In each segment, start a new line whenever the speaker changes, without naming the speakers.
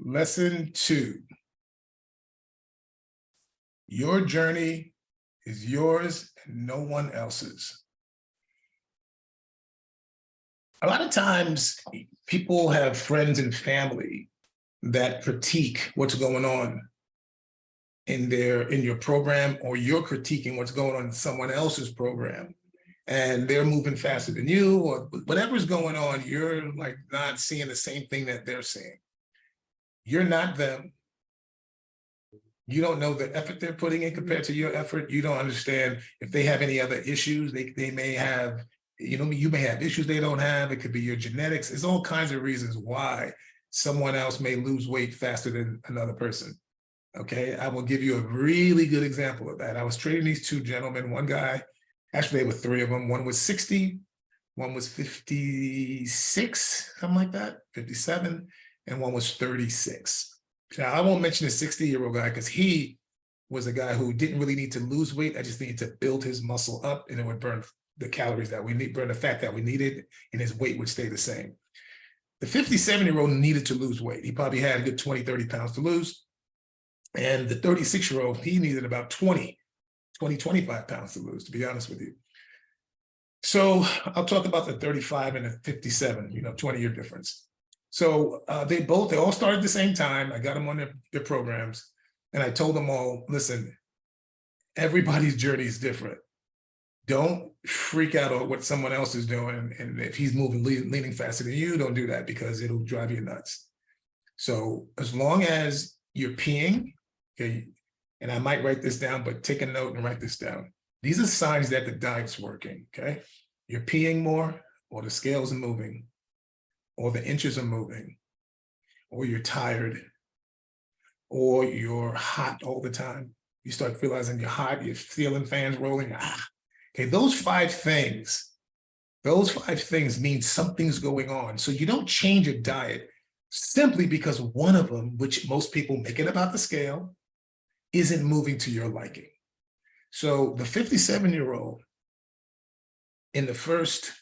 Lesson 2. Your journey is yours and no one else's. A lot of times people have friends and family that critique what's going on in your program, or you're critiquing what's going on in someone else's program, and they're moving faster than you, or whatever's going on, you're like not seeing the same thing that they're seeing. You're not them. You don't know the effort they're putting in compared to your effort. You don't understand if they have any other issues. They may have, you may have issues they don't have. It could be your genetics. There's all kinds of reasons why someone else may lose weight faster than another person. Okay, I will give you a really good example of that. I was training these two gentlemen. One guy, actually there were three of them. One was 60, one was 56, something like that, 57, and one was 36. Now, I won't mention the 60-year-old guy because he was a guy who didn't really need to lose weight. I just needed to build his muscle up, and it would burn the calories that we need, burn the fat that we needed, and his weight would stay the same. The 57-year-old needed to lose weight. He probably had a good 20, 30 pounds to lose. And the 36-year-old, he needed about 20, 25 pounds to lose, to be honest with you. So I'll talk about the 35 and the 57, 20-year difference. So they all started at the same time. I got them on their programs, and I told them all, listen, everybody's journey is different. Don't freak out on what someone else is doing. And if he's moving, leaning faster than you, don't do that because it'll drive you nuts. So as long as you're peeing, okay, and I might write this down, but take a note and write this down. These are signs that the diet's working, okay? You're peeing more, or the scales are moving, or the inches are moving, or you're tired, or you're hot all the time. You start realizing you're hot, you're feeling fans rolling. Okay, those five things mean something's going on. So you don't change your diet simply because one of them, which most people make it about the scale, isn't moving to your liking. So the 57-year-old, in the first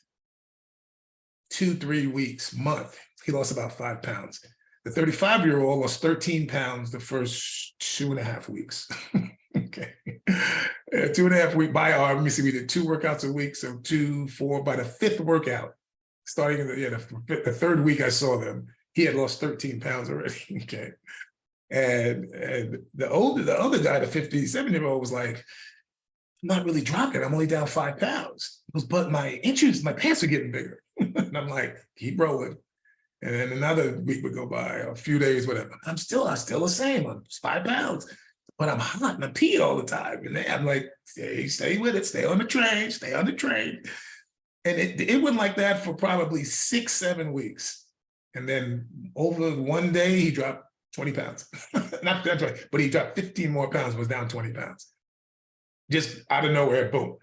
2-3 weeks, month, he lost about 5 pounds. The 35-year-old lost 13 pounds the first 2.5 weeks. Okay. 2.5 weeks let me see, we did 2 workouts a week. So 2, 4, by the 5th workout, starting in the third week I saw them, he had lost 13 pounds already. Okay. And the other guy, the 57-year-old, was like, I'm not really dropping. I'm only down 5 pounds. He goes, but my pants are getting bigger. And I'm like, keep rolling. And then another week would go by, a few days, whatever. I'm still the same. I'm 5 pounds, but I'm hot and I'm peeing all the time. And I'm like, stay with it. Stay on the train. Stay on the train. And it went like that for probably 6-7 weeks. And then over one day, he dropped 20 pounds. Not 20, but he dropped 15 more pounds, was down 20 pounds. Just out of nowhere, boom.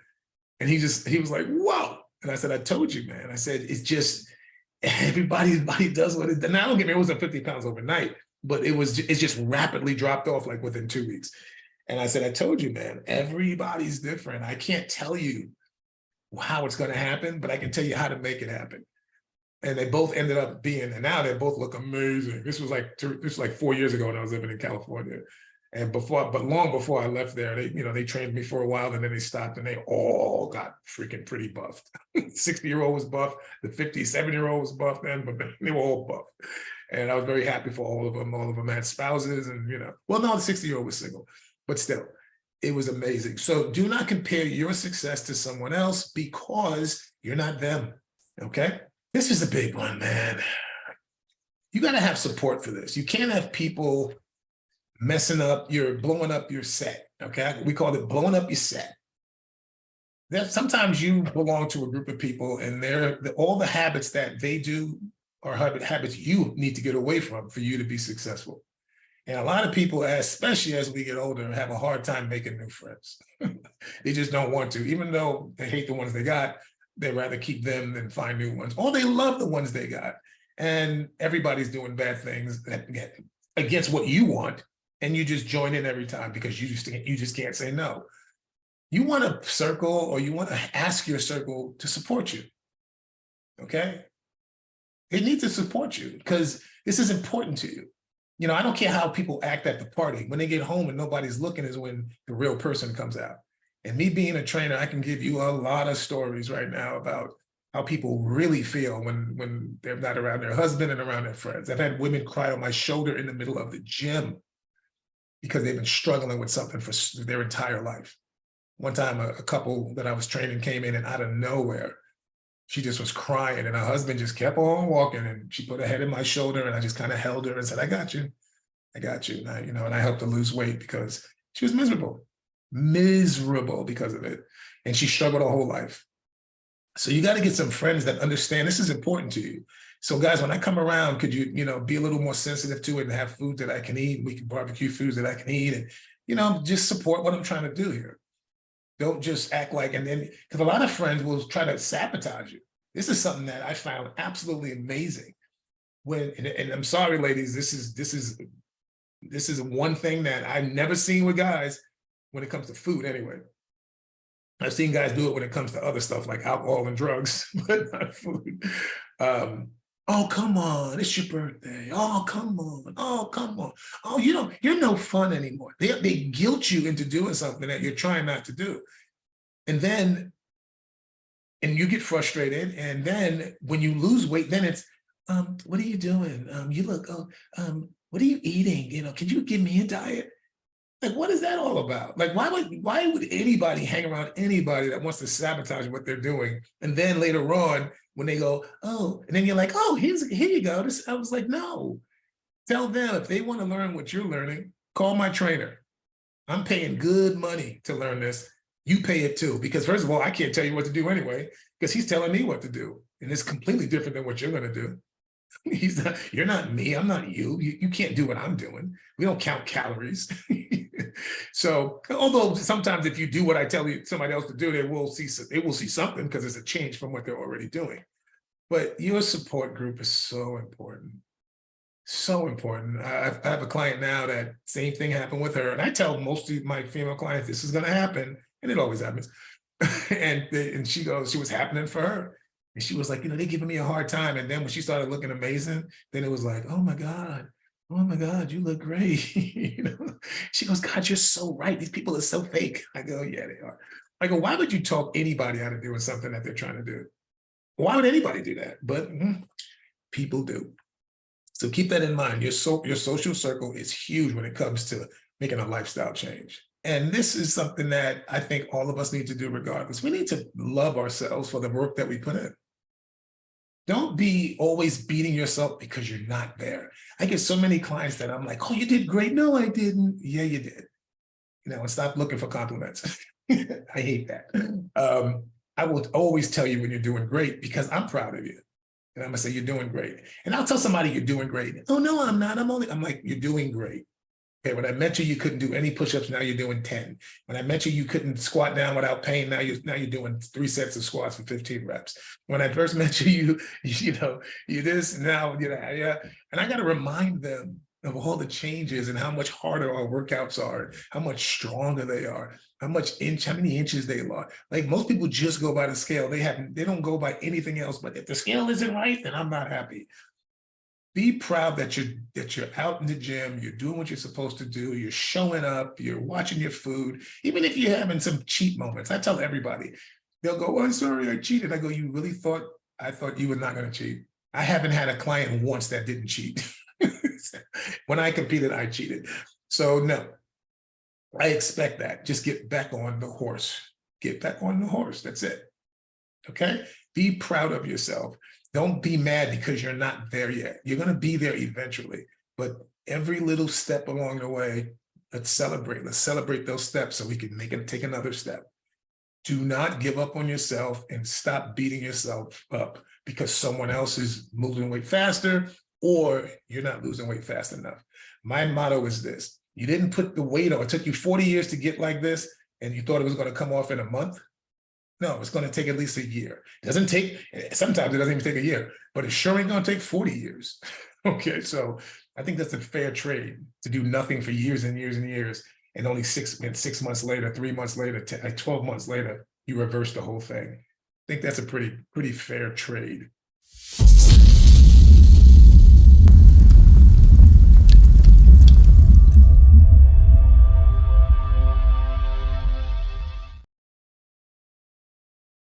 And he was like, whoa. And I said, I told you, man. I said, it's just, everybody's body does what it does. Now, don't get me, it wasn't 50 pounds overnight, but it's just rapidly dropped off like within 2 weeks. And I said, I told you, man, everybody's different. I can't tell you how it's going to happen, but I can tell you how to make it happen. And they both ended up and now they both look amazing. This was like 4 years ago when I was living in California. And long before I left there, they trained me for a while, and then they stopped, and they all got freaking pretty buffed. 60-year-old was buff, the 57-year-old was buff then, but they were all buff. And I was very happy for all of them. All of them had spouses, and well, no, the 60-year-old was single, but still, it was amazing. So do not compare your success to someone else because you're not them, okay? This is a big one, man. You got to have support for this. You can't have people blowing up your set, okay? We call it blowing up your set. Sometimes you belong to a group of people, and all the habits that they do are habits you need to get away from for you to be successful. And a lot of people, especially as we get older, have a hard time making new friends. They just don't want to. Even though they hate the ones they got, they'd rather keep them than find new ones. Or they love the ones they got. And everybody's doing bad things against what you want, and you just join in every time because you just can't say no. You want a circle, or you want to ask your circle to support you, okay? It needs to support you because this is important to you. You know, I don't care how people act at the party. When they get home and nobody's looking is when the real person comes out. And me being a trainer, I can give you a lot of stories right now about how people really feel when they're not around their husband and around their friends. I've had women cry on my shoulder in the middle of the gym because they've been struggling with something for their entire life. One time, a couple that I was training came in and out of nowhere, she just was crying and her husband just kept on walking and she put her head in my shoulder and I just kind of held her and said, I got you. I got you. And I helped her lose weight because she was miserable because of it. And she struggled her whole life. So you got to get some friends that understand this is important to you. So guys, when I come around, could you, be a little more sensitive to it and have food that I can eat? We can barbecue foods that I can eat and, just support what I'm trying to do here. Don't just act like, and then, because a lot of friends will try to sabotage you. This is something that I found absolutely amazing. And I'm sorry, ladies, this is one thing that I've never seen with guys when it comes to food anyway. I've seen guys do it when it comes to other stuff like alcohol and drugs, but not food. Oh, come on, it's your birthday. Oh, come on. Oh, come on. Oh, you're no fun anymore. They guilt you into doing something that you're trying not to do. And you get frustrated. And then when you lose weight, then it's, what are you doing? You look, what are you eating? Can you give me a diet? Like, what is that all about? Like, why would anybody hang around anybody that wants to sabotage what they're doing? And then later on, when they go, oh, and then you're like, oh, here you go. I was like, no. Tell them if they want to learn what you're learning, call my trainer. I'm paying good money to learn this. You pay it too, because first of all, I can't tell you what to do anyway, because he's telling me what to do. And it's completely different than what you're going to do. You're not me. I'm not you. You can't do what I'm doing. We don't count calories. So, although sometimes if you do what I tell you somebody else to do, they will see something because it's a change from what they're already doing. But your support group is so important. So important. I have a client now that same thing happened with her. And I tell most of my female clients, this is going to happen. And it always happens. and she goes, she was happening for her. And she was like, they're giving me a hard time. And then when she started looking amazing, then it was like, oh my God, you look great. She goes, God, you're so right. These people are so fake. I go, yeah, they are. I go, why would you talk anybody out of doing something that they're trying to do? Why would anybody do that? But people do. So keep that in mind. Your social circle is huge when it comes to making a lifestyle change. And this is something that I think all of us need to do regardless. We need to love ourselves for the work that we put in. Don't be always beating yourself because you're not there. I get so many clients that I'm like, oh, you did great. No, I didn't. Yeah, you did. And stop looking for compliments. I hate that. I will always tell you when you're doing great because I'm proud of you. And I'm gonna say, you're doing great. And I'll tell somebody you're doing great. Oh, no, I'm not. I'm like, you're doing great. Okay, when I met you couldn't do any push-ups, now you're doing 10. When I met you couldn't squat down without pain, now you're doing 3 sets of squats for 15 reps. When I first met you this, now, yeah. And I gotta remind them of all the changes and how much harder our workouts are, how much stronger they are, how many inches they lost. Like most people just go by the scale. They don't go by anything else, but if the scale isn't right, then I'm not happy. Be proud that you're out in the gym, you're doing what you're supposed to do, you're showing up, you're watching your food, even if you're having some cheat moments. I tell everybody, they'll go, oh, I'm sorry, I cheated. I go, you really thought you were not going to cheat? I haven't had a client once that didn't cheat. When I competed, I cheated. So no, I expect that. Just get back on the horse. Get back on the horse. That's it. Okay? Be proud of yourself. Don't be mad because you're not there yet. You're going to be there eventually. But every little step along the way, let's celebrate. Let's celebrate those steps so we can take another step. Do not give up on yourself and stop beating yourself up because someone else is losing weight faster or you're not losing weight fast enough. My motto is this. You didn't put the weight on. It took you 40 years to get like this and you thought it was going to come off in a month. No, it's going to take at least a year. Sometimes it doesn't even take a year, but it sure ain't going to take 40 years. Okay, so I think that's a fair trade to do nothing for years and years and years. And only 6 months later, 3 months later, 12 months later, you reverse the whole thing. I think that's a pretty fair trade.